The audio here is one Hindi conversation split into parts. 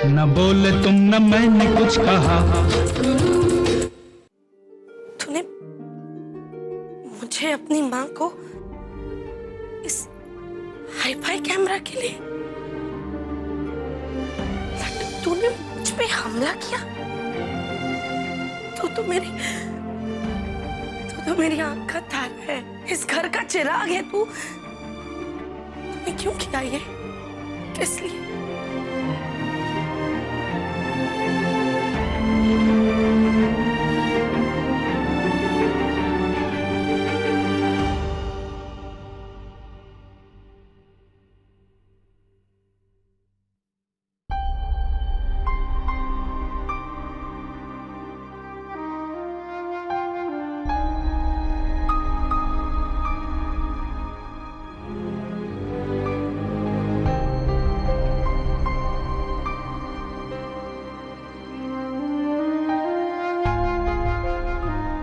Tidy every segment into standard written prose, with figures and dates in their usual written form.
न बोले तुम न मैंने कुछ कहा। तूने मुझे अपनी माँ को इस हाईफाई कैमरा के लिए, तूने मुझ पे हमला किया। तू तो मेरी आंख का तारा है, इस घर का चिराग है। तूने क्यों किया ये? किस लिए?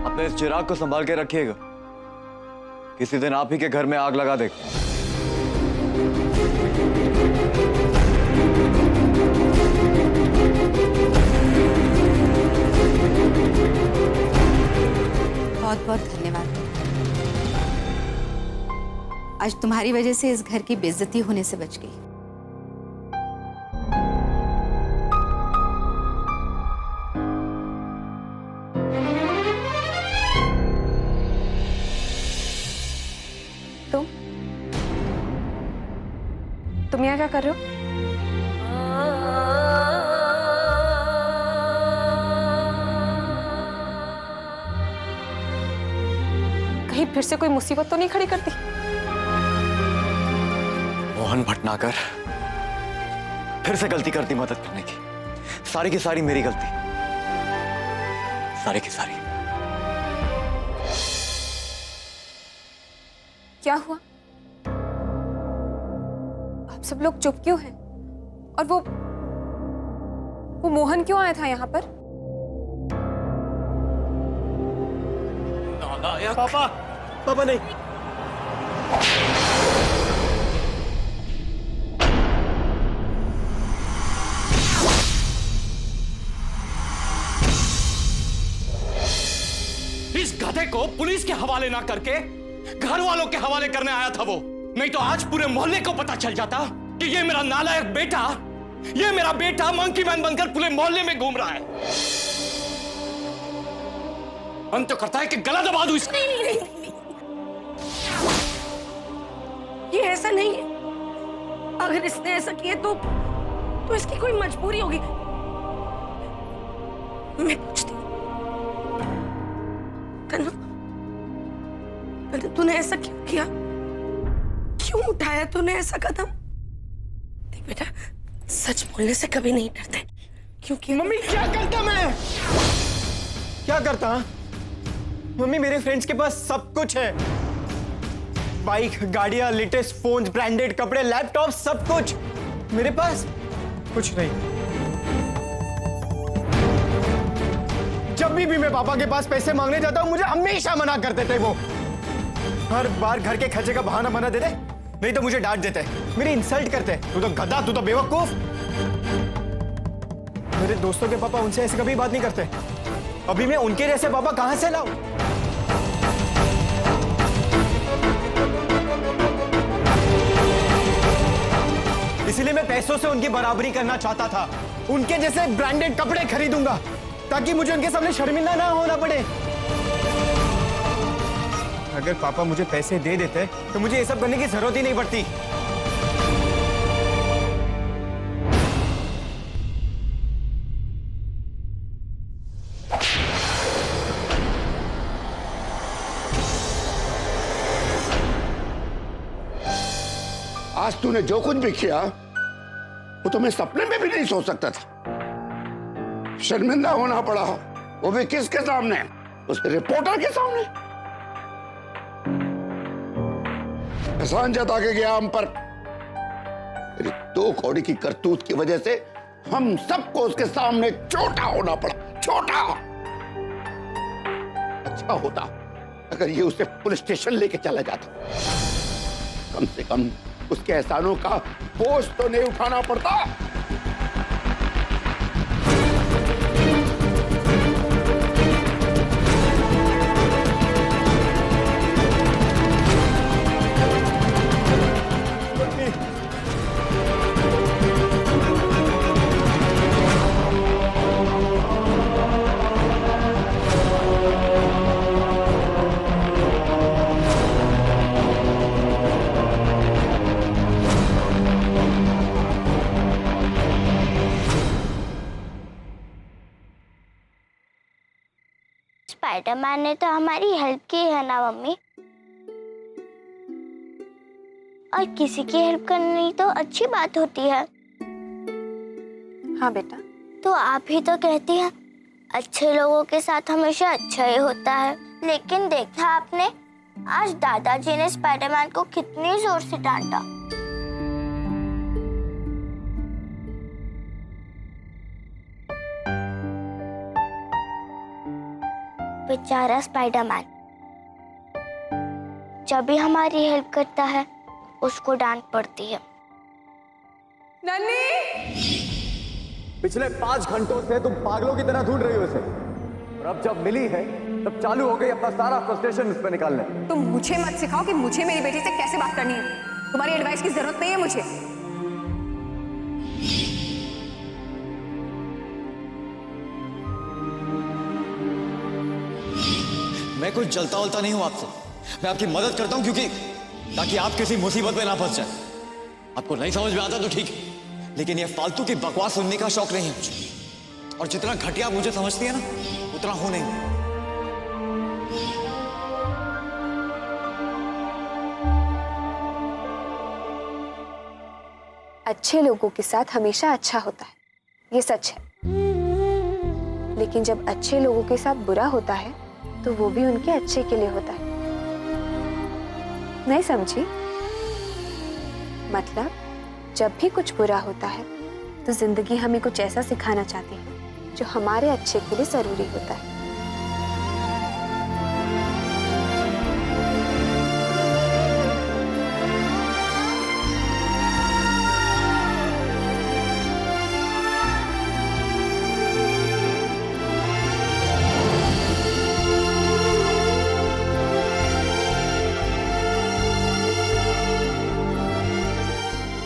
अपने इस चिराग को संभाल के रखिएगा, किसी दिन आप ही के घर में आग लगा देगा। बहुत बहुत धन्यवाद। आज तुम्हारी वजह से इस घर की बेइज्जती होने से बच गई। तुम यहाँ क्या कर रहे हो? कहीं फिर से कोई मुसीबत तो नहीं खड़ी करती? मोहन भटनागर फिर से गलती कर दी मदद करने की। सारी की सारी मेरी गलती, सारी की सारी। क्या हुआ? आप सब लोग चुप क्यों हैं? और वो मोहन क्यों आया था यहाँ पर? पापा, पापा नहीं। इस गधे को पुलिस के हवाले ना करके घर वालों के हवाले करने आया था वो। नहीं तो आज पूरे मोहल्ले को पता चल जाता कि ये मेरा नालायक बेटा, ये मेरा बेटा मंकी मैन बनकर पूरे मोहल्ले में घूम रहा है। मन तो करता है कि गला दबा दूं इसका। नहीं। ये ऐसा नहीं है। अगर इसने ऐसा किया तो इसकी कोई मजबूरी होगी। मैं पूछती हूँ, तनु, तूने ऐसा क्यों किया? क्यों उठाया तूने ऐसा कदम? देख बेटा, सच बोलने से कभी नहीं डरते। क्योंकि मम्मी क्या करता मैं? क्या करता? मम्मी मेरे फ्रेंड्स के पास सब कुछ है। बाइक, गाड़ियां, लेटेस्ट फोन्स, ब्रांडेड कपड़े, लैपटॉप, सब कुछ। मेरे पास कुछ नहीं। जब भी मैं पापा के पास पैसे मांगने जाता हूं, मुझे हमेशा मना करते थे वो। हर बार घर के खर्चे का बहाना बना देते, नहीं तो मुझे डांट देते, मेरी इंसल्ट करते। तू तो गधा, तू तो बेवकूफ। मेरे दोस्तों के पापा उनसे ऐसे कभी बात नहीं करते। अभी मैं उनके जैसे पापा कहां से लाऊं? इसीलिए मैं पैसों से उनकी बराबरी करना चाहता था। उनके जैसे ब्रांडेड कपड़े खरीदूंगा ताकि मुझे उनके सामने शर्मिंदा ना होना पड़े। अगर पापा मुझे पैसे दे देते तो मुझे ये सब करने की जरूरत ही नहीं पड़ती। आज तूने जो कुछ भी किया वो तो मैं सपने में भी नहीं सोच सकता था। शर्मिंदा होना पड़ा, वो भी किसके सामने? उस रिपोर्टर के सामने। एहसान जता के गया हम पर। तेरी 2 कौड़ी की करतूत की वजह से हम सबको उसके सामने छोटा होना पड़ा। छोटा। अच्छा होता अगर ये उसे पुलिस स्टेशन लेके चला जाता, कम से कम उसके एहसानों का बोझ तो नहीं उठाना पड़ता। स्पाइडरमैन ने तो हमारी हेल्प की है ना मम्मी। और किसी की हेल्प करनी तो अच्छी बात होती है। हाँ बेटा। तो आप ही तो कहती हैं अच्छे लोगों के साथ हमेशा अच्छा ही होता है। लेकिन देखा आपने आज दादाजी ने स्पाइडरमैन को कितनी जोर से डांटा। बेचारा स्पाइडरमैन जब भी हमारी हेल्प करता है उसको डांट पड़ती है। पिछले 5 घंटों से तुम पागलों की तरह ढूंढ रही हो इसे, और अब जब मिली है तब चालू हो गई अपना सारा फ्रस्ट्रेशन इस पे निकालने। तुम मुझे मत सिखाओ कि मुझे मेरी बेटी से कैसे बात करनी है। तुम्हारी एडवाइस की जरूरत नहीं है मुझे। मैं कुछ जलता उलता नहीं हूं आपसे, मैं आपकी मदद करता हूं क्योंकि ताकि आप किसी मुसीबत में ना फंस जाए। आपको नहीं समझ में आता तो ठीक है, लेकिन ये फालतू की बकवास सुनने का शौक नहीं है मुझे। और जितना घटिया मुझे समझती है ना उतना हूं नहीं। अच्छे लोगों के साथ हमेशा अच्छा होता है, ये सच है। लेकिन जब अच्छे लोगों के साथ बुरा होता है तो वो भी उनके अच्छे के लिए होता है। नहीं समझी? मतलब जब भी कुछ बुरा होता है तो जिंदगी हमें कुछ ऐसा सिखाना चाहती है जो हमारे अच्छे के लिए जरूरी होता है।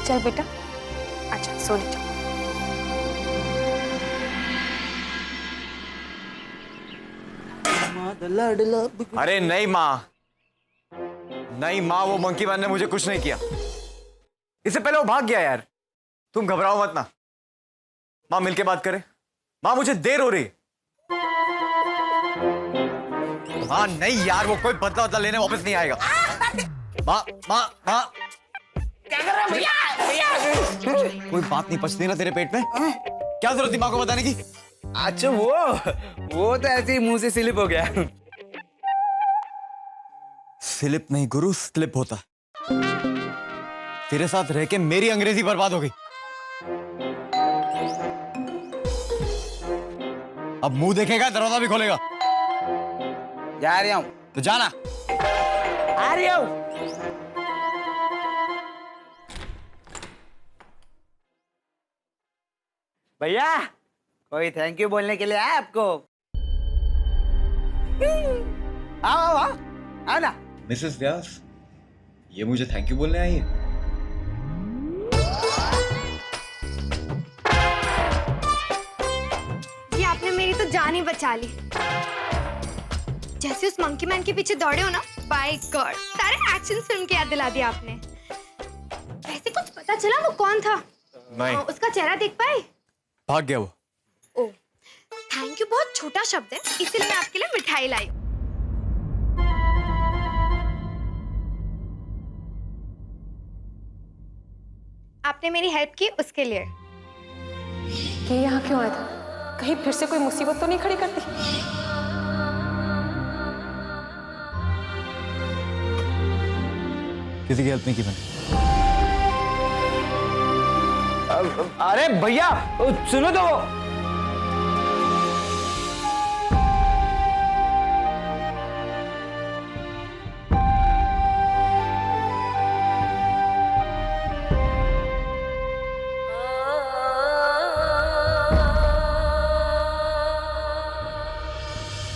चल बेटा, अच्छा सोने चल। अरे नहीं माँ, नहीं माँ, वो मंकी मैन ने मुझे कुछ नहीं किया। इससे पहले वो भाग गया यार। तुम घबराओ मत ना माँ, मिलके बात करें। माँ मुझे देर हो रही है। हाँ नहीं यार, वो कोई बदला बदला लेने वापस नहीं आएगा। माँ माँ माँ, क्या कर रहे हो भैया? कोई बात नहीं पचती ना तेरे पेट में? क्या जरूरत थी माँ को बताने की? अच्छा वो तो ऐसे ही मुंह से स्लिप हो गया। स्लिप नहीं गुरु, स्लिप होता। तेरे साथ रह के मेरी अंग्रेजी बर्बाद हो गई। अब मुंह देखेगा दरवाजा भी खोलेगा। जा रहा हूं। तो जाना। आ रही हूं। भैया कोई थैंक यू बोलने के लिए आया आपको। आओ आओ आओ ना। मिसेस व्यास, ये मुझे थैंक यू बोलने आई है? ये आपने मेरी तो जान ही बचा ली। जैसे उस मंकी मैन के पीछे दौड़े हो ना, बाय गॉड, सारे एक्शन फिल्म की याद दिला दिया आपने। वैसे कुछ पता चला वो कौन था? नहीं। उसका चेहरा देख पाए? भाग गया वो। ओ, थैंक यू बहुत छोटा शब्द है, इसीलिए मैं आपके लिए मिठाई लाई। आपने मेरी हेल्प की उसके लिए। ये यहाँ क्यों आया था? कहीं फिर से कोई मुसीबत तो नहीं खड़ी करती? किसी की हेल्प नहीं की मैंने। अरे भैया सुनो तो।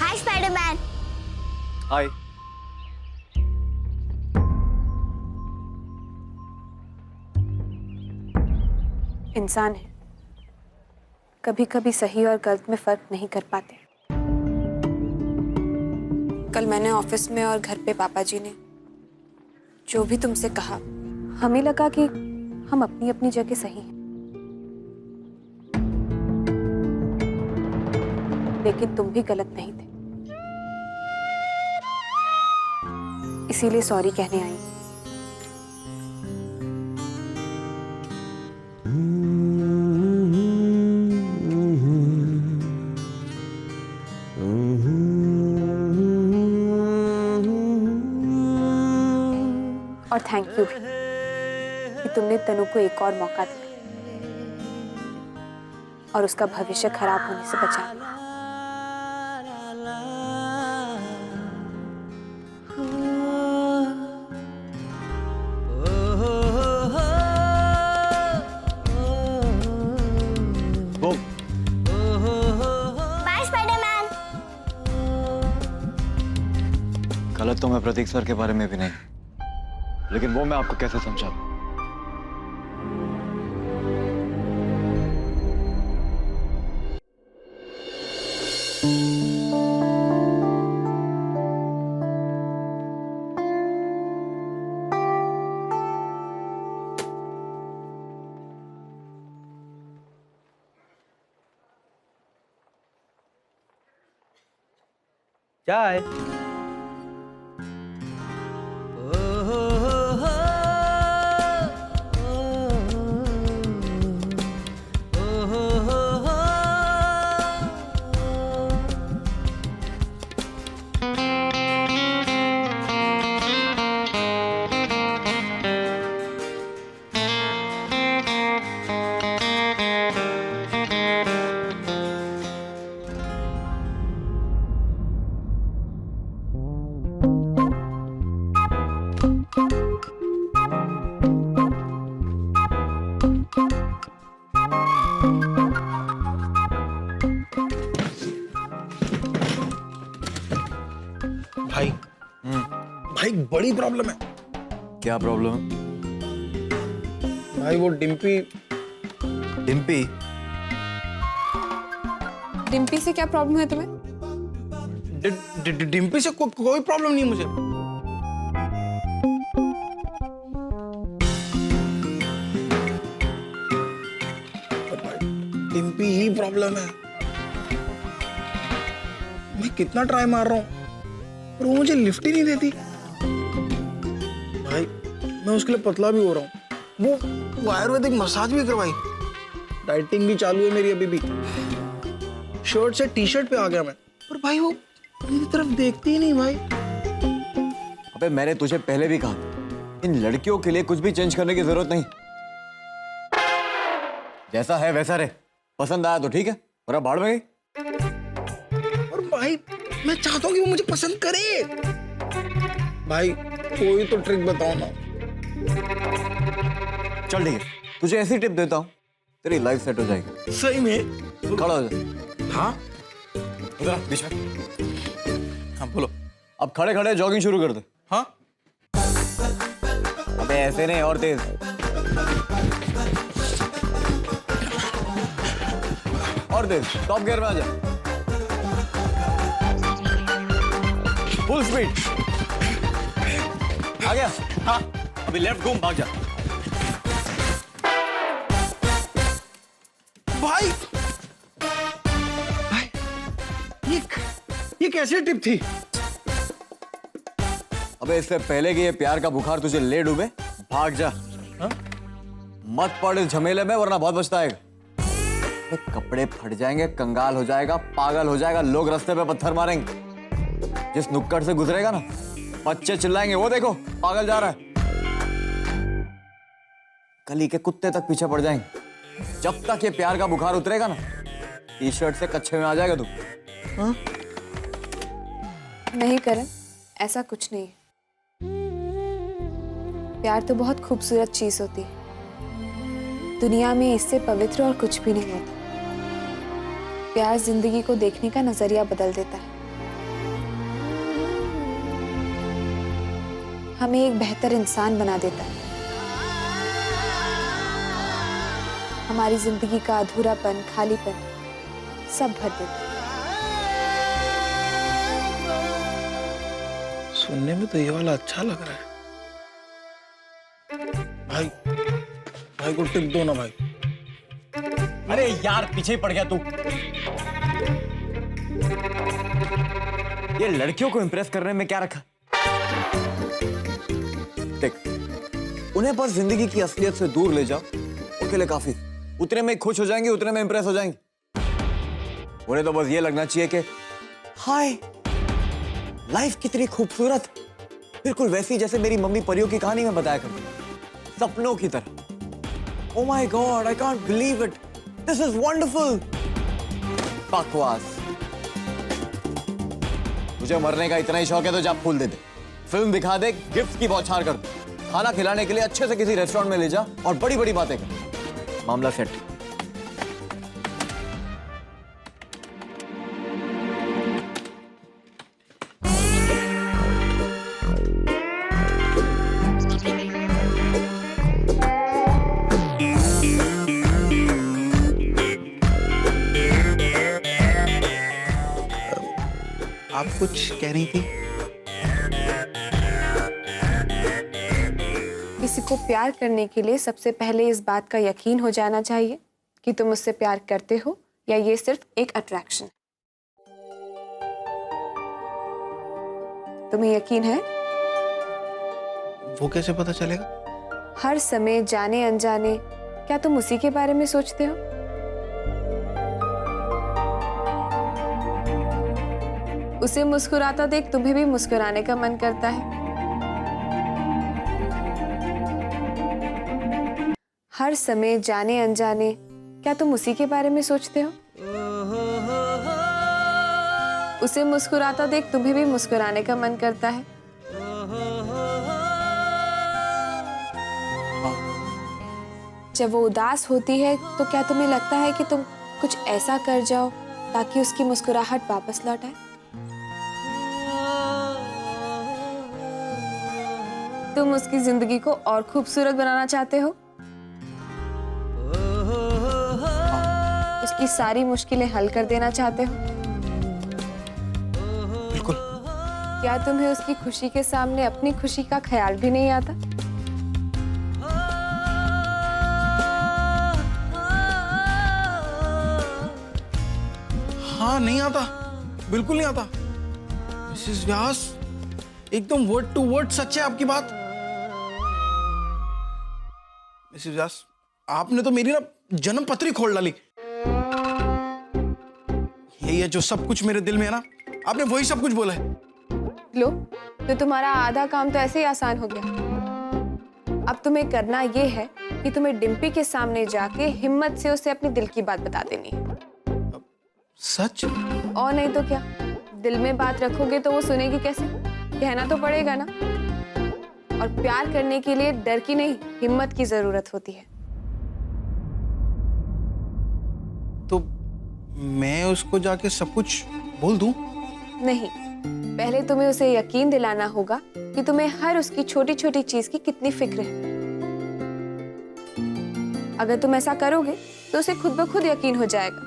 हाय स्पाइडरमैन। हाय। इंसान है, कभी कभी सही और गलत में फर्क नहीं कर पाते। कल मैंने ऑफिस में और घर पे पापा जी ने जो भी तुमसे कहा, हमें लगा कि हम अपनी अपनी जगह सही हैं। लेकिन तुम भी गलत नहीं थे। इसीलिए सॉरी कहने आई। और थैंक यू भी कि तुमने तनु को एक और मौका दिया और उसका भविष्य खराब होने से बचा लिया। By Spiderman. गलत तो मैं प्रतीक सर के बारे में भी नहीं, लेकिन वो मैं आपको कैसे समझाऊं? चाय। भाई भाई बड़ी प्रॉब्लम है। क्या प्रॉब्लम है? भाई वो डिम्पी डिम्पी डिम्पी से क्या प्रॉब्लम है तुम्हें? डिम्पी से कोई प्रॉब्लम नहीं मुझे। डिम्पी ही प्रॉब्लम है। मैं कितना ट्राई मार रहा हूँ पर वो मुझे लिफ्ट ही नहीं देती। भाई मैं उसके लिए पतला भी हो रहा हूँ, वो आयुर्वेदिक मसाज भी करवाई, डाइटिंग भी चालू है मेरी अभी भी। शर्ट से टी शर्ट पे आ गया मैं, पर भाई वो मेरी तरफ देखती ही नहीं भाई। अबे मैंने तुझे पहले भी कहा, इन लड़कियों के लिए कुछ भी चेंज करने की जरूरत नहीं। जैसा है वैसा रहे, पसंद आया तो ठीक है, और अब भाड़ में गई। और भाई मैं चाहता हूँ कि वो मुझे पसंद करे। भाई कोई तो ट्रिक बताओ ना। चल ठीक है, तुझे ऐसी टिप देता हूँ, तेरी लाइफ सेट हो जाएगी। सही में? खड़ा हो जा। हाँ इधर बीच में। हाँ बोलो। अब खड़े खड़े जॉगिंग शुरू कर दे। हाँ अबे ऐसे नहीं, और तेज। और तेज, टॉप गियर में आ जा। Full speed. आ गया? हाँ अभी लेफ्ट घूम, भाग जा। भाई भाई ये कैसी टिप थी? अबे इससे पहले कि ये प्यार का बुखार तुझे ले डूबे, भाग जा। हा? मत पड़ इस झमेले में, वरना बहुत पछताएगा। कपड़े फट जाएंगे, कंगाल हो जाएगा, पागल हो जाएगा, लोग रास्ते पे पत्थर मारेंगे। जिस नुक्कड़ से गुजरेगा ना, बच्चे चिल्लाएंगे, वो देखो पागल जा रहा है। गली के कुत्ते तक पीछे पड़ जाएंगे। जब तक ये प्यार का बुखार उतरेगा ना, टी शर्ट से कच्छे में आ जाएगा तू। हाँ? नहीं करण, ऐसा कुछ नहीं है। प्यार तो बहुत खूबसूरत चीज होती है, दुनिया में इससे पवित्र और कुछ भी नहीं होता। प्यार जिंदगी को देखने का नजरिया बदल देता है, हमें एक बेहतर इंसान बना देता है, हमारी जिंदगी का अधूरापन, खालीपन सब भर देता है। सुनने में तो ये वाला अच्छा लग रहा है। भाई भाई को टिप दो ना भाई। अरे यार पीछे ही पड़ गया तू। ये लड़कियों को इंप्रेस करने में क्या रखा? उन्हें बस जिंदगी की असलियत से दूर ले जाओ, उनके लिए काफी। उतने में खुश हो जाएंगे, उतने में इंप्रेस हो जाएंगे। उन्हें तो बस ये लगना चाहिए कि हाय, लाइफ कितनी खूबसूरत, बिल्कुल वैसी जैसे मेरी मम्मी परियों की कहानी में बताया करती, सपनों की तरह। Oh my God, I can't believe it, this is wonderful. बकवास। मुझे मरने का इतना ही शौक है तो जा फूल दे दे, फिल्म दिखा दे, गिफ्ट की बौछार कर दे, खाना खिलाने के लिए अच्छे से किसी रेस्टोरेंट में ले जा और बड़ी बड़ी बातें कर। मामला सेट। आप कुछ कह रही थी? किसी को प्यार करने के लिए सबसे पहले इस बात का यकीन हो जाना चाहिए कि तुम उससे प्यार करते हो या ये सिर्फ एक अट्रैक्शन। तुम्हें यकीन है? वो कैसे पता चलेगा? हर समय जाने अनजाने क्या तुम उसी के बारे में सोचते हो? उसे मुस्कुराता देख तुम्हें भी मुस्कुराने का मन करता है। हर समय जाने अनजाने क्या तुम उसी के बारे में सोचते हो? उसे मुस्कुराता देख तुम्हें भी मुस्कुराने का मन करता है। जब वो उदास होती है तो क्या तुम्हें लगता है कि तुम कुछ ऐसा कर जाओ ताकि उसकी मुस्कुराहट वापस लौट आए? तुम उसकी जिंदगी को और खूबसूरत बनाना चाहते हो? उसकी सारी मुश्किलें हल कर देना चाहते हो? बिल्कुल। क्या तुम्हें उसकी खुशी के सामने अपनी खुशी का ख्याल भी नहीं आता? हाँ, नहीं आता, बिल्कुल नहीं आता। मिसेस व्यास, एकदम वर्ड टू वर्ड सच है आपकी बात। मिसेस व्यास, आपने तो मेरी ना जन्म पत्री खोल डाली। यही है जो सब कुछ मेरे दिल में है ना, आपने वही सब कुछ बोला है। लो, तो तुम्हारा आधा काम तो ऐसे ही आसान हो गया। अब तुम्हें करना ये है कि तुम्हें डिम्पी के सामने जाके हिम्मत से उसे अपनी दिल की बात बता देनी है। सच? और नहीं तो क्या, दिल में बात रखोगे तो वो सुनेगी कैसे? कहना तो पड़ेगा ना। और प्यार करने के लिए डर की नहीं, हिम्मत की जरूरत होती है। तो मैं उसको जाके सब कुछ बोल दूं? नहीं, पहले तुम्हें उसे यकीन दिलाना होगा कि तुम्हें हर उसकी छोटी छोटी चीज की कितनी फिक्र है। अगर तुम ऐसा करोगे तो उसे खुद ब खुद यकीन हो जाएगा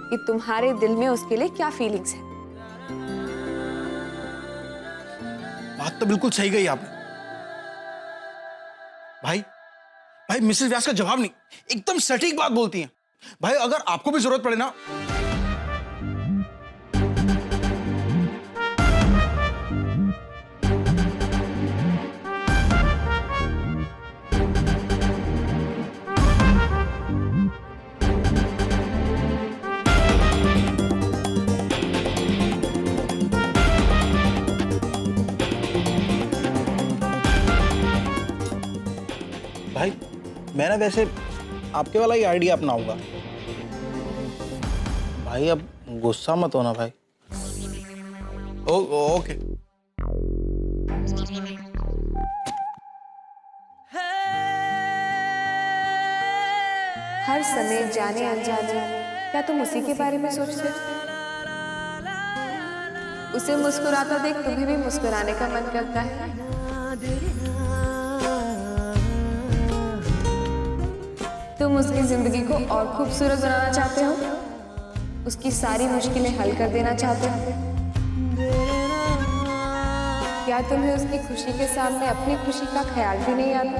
कि तुम्हारे दिल में उसके लिए क्या फीलिंग्स है। बात तो बिल्कुल सही कही आपने। भाई मिसेस व्यास का जवाब नहीं, एकदम सटीक बात बोलती हैं। भाई, अगर आपको भी जरूरत पड़े ना, भाई मैं ना वैसे आपके वाला ही आइडिया अपनाऊंगा। भाई अब गुस्सा मत होना भाई। ओके। हर समय जाने अनजाने क्या तुम उसी के बारे में सोचते हो? उसे मुस्कुराता देख तुम्हें भी मुस्कुराने का मन करता है। तुम उसकी जिंदगी को और खूबसूरत बनाना चाहते हो, उसकी सारी मुश्किलें हल कर देना चाहते हो। क्या तुम्हें उसकी खुशी के सामने अपनी खुशी का ख्याल भी नहीं आता?